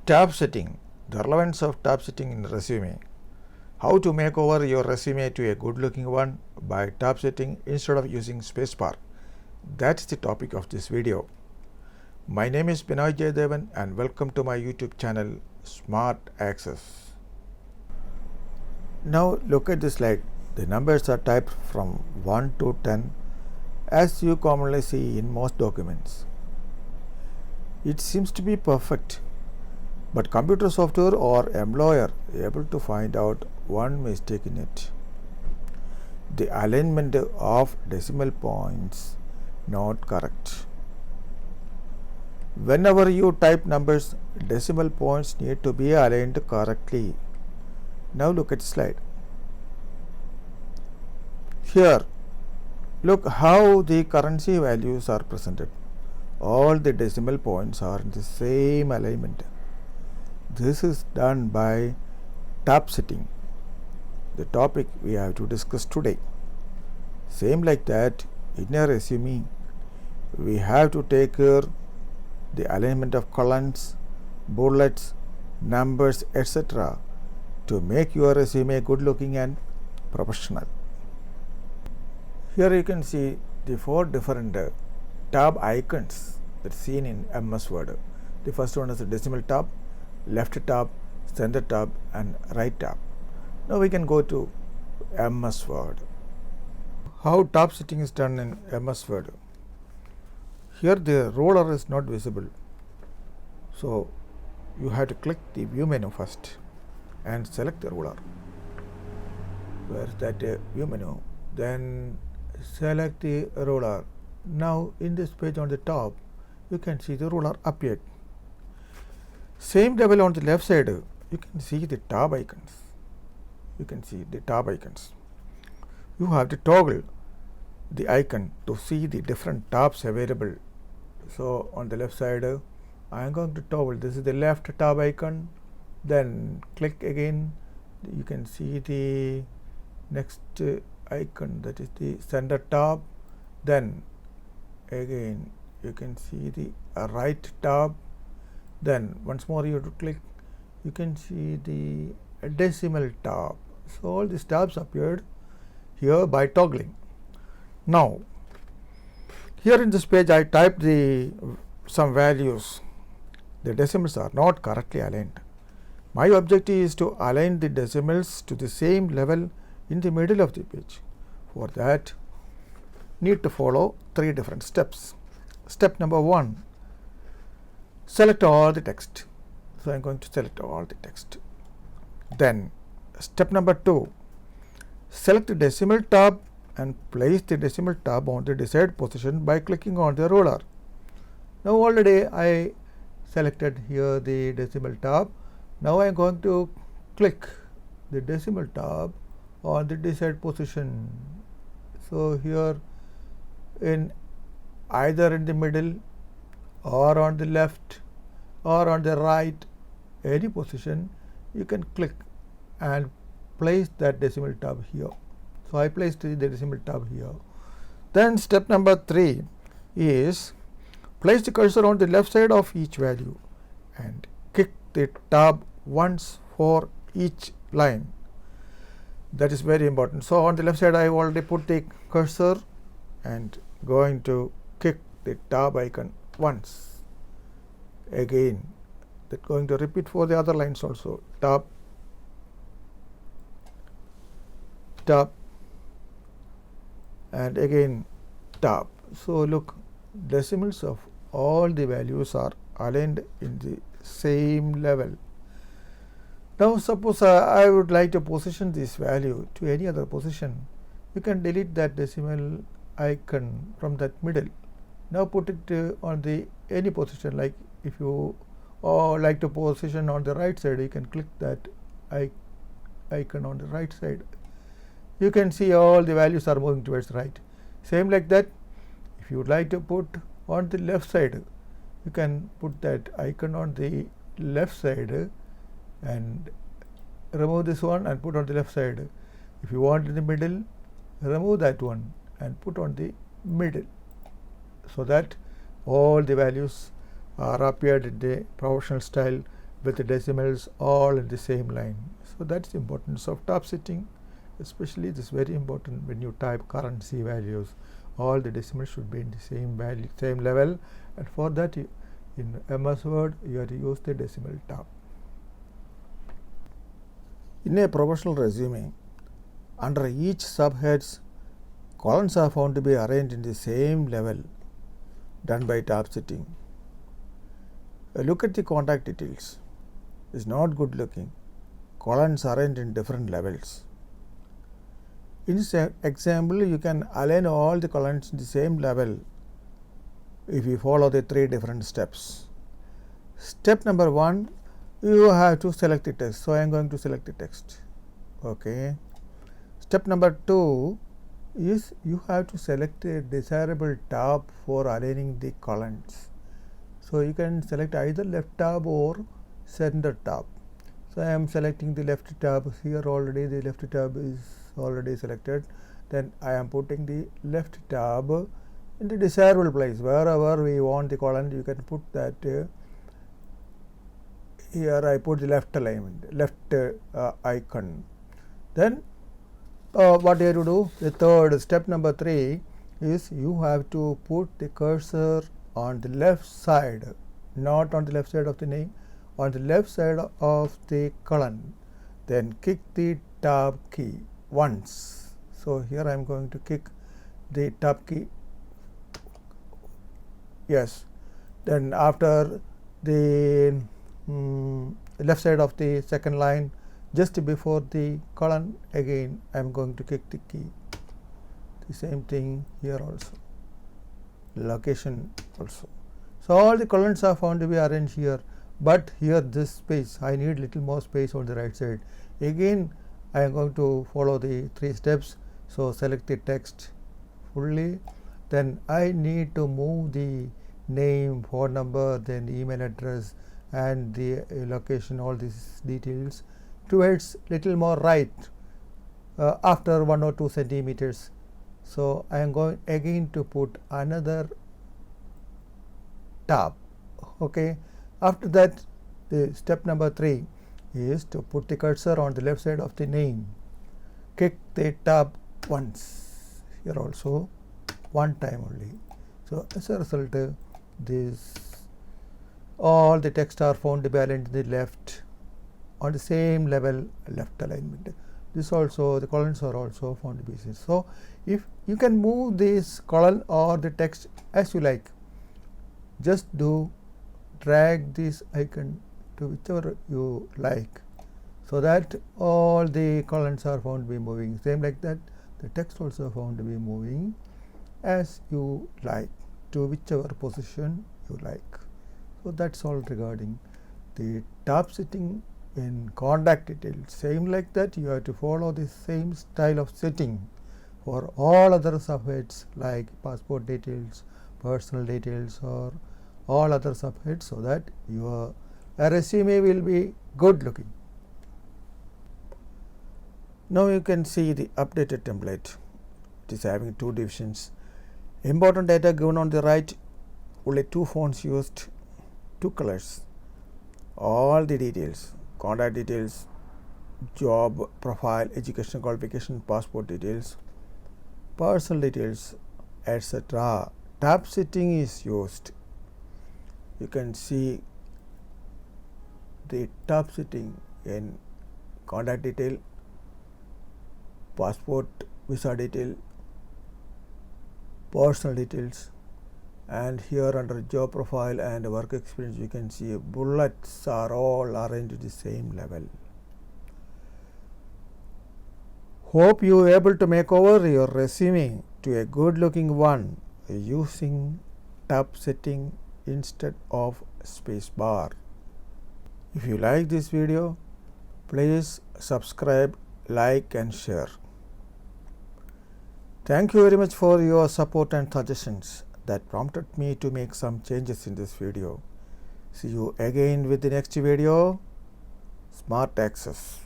Tab setting, the relevance of tab setting in resume. How to make over your resume to a good looking one by tab setting instead of using spacebar. That's the topic of this video. My name is Binoy Jayadevan and welcome to my YouTube channel Smart Access. Now look at this slide. The numbers are typed from 1 to 10 as you commonly see in most documents. It seems to be perfect, but computer software or employer able to find out one mistake in it. The alignment of decimal points not correct. Whenever you type numbers, decimal points need to be aligned correctly. Now look at the slide. Here, look how the currency values are presented. All the decimal points are in the same alignment. This is done by tab setting, the topic we have to discuss today. Same like that, in a resume, we have to take care the alignment of columns, bullets, numbers, etc. to make your resume good looking and professional. Here you can see the 4 different tab icons that's seen in MS Word. The first one is the decimal tab, left tab, center tab and right tab. Now we can go to MS Word. How tab setting is done in MS Word. Here the ruler is not visible, so you have to click the view menu first and select the ruler. Where is that view menu? Then select the ruler. Now in this page on the top you can see the ruler appeared. Same level on the left side you can see the tab icons. You have to toggle the icon to see the different tabs available. So on the left side I am going to toggle. This is the left tab icon. Then click again. You can see the next icon, that is the center tab. Then again you can see the right tab. Then once more you have to click. You can see the decimal tab. So all these tabs appeared here by toggling. Now here in this page I typed some values. The decimals are not correctly aligned. My objective is to align the decimals to the same level in the middle of the page. For that, need to follow 3 different steps. Step number 1, select all the text. So I am going to select all the text. Then step number 2, select the decimal tab and place the decimal tab on the desired position by clicking on the ruler. Now already I selected here the decimal tab. Now I am going to click the decimal tab on the desired position. So here in either in the middle or on the left or on the right, any position you can click and place that decimal tab here. So I placed the decimal tab here. Then step number 3 is place the cursor on the left side of each value and click the tab once for each line. That is very important. So on the left side I have already put the cursor and going to click the tab icon once. Again that going to repeat for the other lines also. Tab, tab and again tab. So look, decimals of all the values are aligned in the same level. Now suppose I would like to position this value to any other position. You can delete that decimal icon from that middle. Now put it on the any position, like if you like to position on the right side, you can click that icon on the right side. You can see all the values are moving towards right. Same like that, if you would like to put on the left side, you can put that icon on the left side and remove this one and put on the left side. If you want in the middle, remove that one and put on the middle, so that all the values are appeared in the professional style with the decimals all in the same line. So that's the importance of top setting. Especially this is very important when you type currency values. All the decimals should be in the same value, same level, and for that in MS Word you have to use the decimal top. In a professional resume, under each subheads, columns are found to be arranged in the same level, done by top setting. Look at the contact details. It's not good looking. Columns arranged in different levels. In this example, you can align all the columns in the same level if you follow the 3 different steps. Step number 1, you have to select the text. So I am going to select the text. Okay. Step number 2 is you have to select a desirable tab for aligning the columns. So you can select either left tab or center tab. So I am selecting the left tab here. Already the left tab is already selected. Then I am putting the left tab in the desirable place. Wherever we want the column, you can put that. Here I put the left alignment, left icon. Then what you have to do, the third step number 3 is you have to put the cursor on the left side, not on the left side of the name, on the left side of the column. Then kick the tab key once. So here I am going to kick the tab key. Yes. Then after the left side of the second line, just before the column, again I am going to kick the key. The same thing here also. Location also. So all the columns are found to be arranged here, but here this space, I need little more space on the right side. Again I am going to follow the 3 steps. So select the text fully. Then I need to move the name, phone number, then email address and the location, all these details towards little more right after 1 or 2 centimeters. So I am going again to put another tab. Okay. After that, the step number 3 is to put the cursor on the left side of the name. Kick the tab once. Here also one time only. So as a result, this all the text are found to be aligned to the left on the same level, left alignment. This also, the columns are also found to be seen. So if you can move this column or the text as you like, just drag this icon to whichever you like, so that all the columns are found to be moving. Same like that, the text also found to be moving as you like, to whichever position you like. So that's all regarding the top setting in contact details. Same like that, you have to follow the same style of setting for all other subheads like passport details, personal details, or all other subheads, so that your resume will be good looking. Now you can see the updated template. It is having 2 divisions. Important data given on the right, only 2 fonts used, 2 colors. All the details, contact details, job profile, education qualification, passport details, personal details, etc. Tab setting is used. You can see the tab setting in contact detail, passport visa detail, personal details, and here under job profile and work experience you can see bullets are all arranged at the same level. Hope you are able to make over your resume to a good looking one using tab setting instead of space bar. If you like this video, please subscribe, like and share. Thank you very much for your support and suggestions that prompted me to make some changes in this video. See you again with the next video. Smart Access.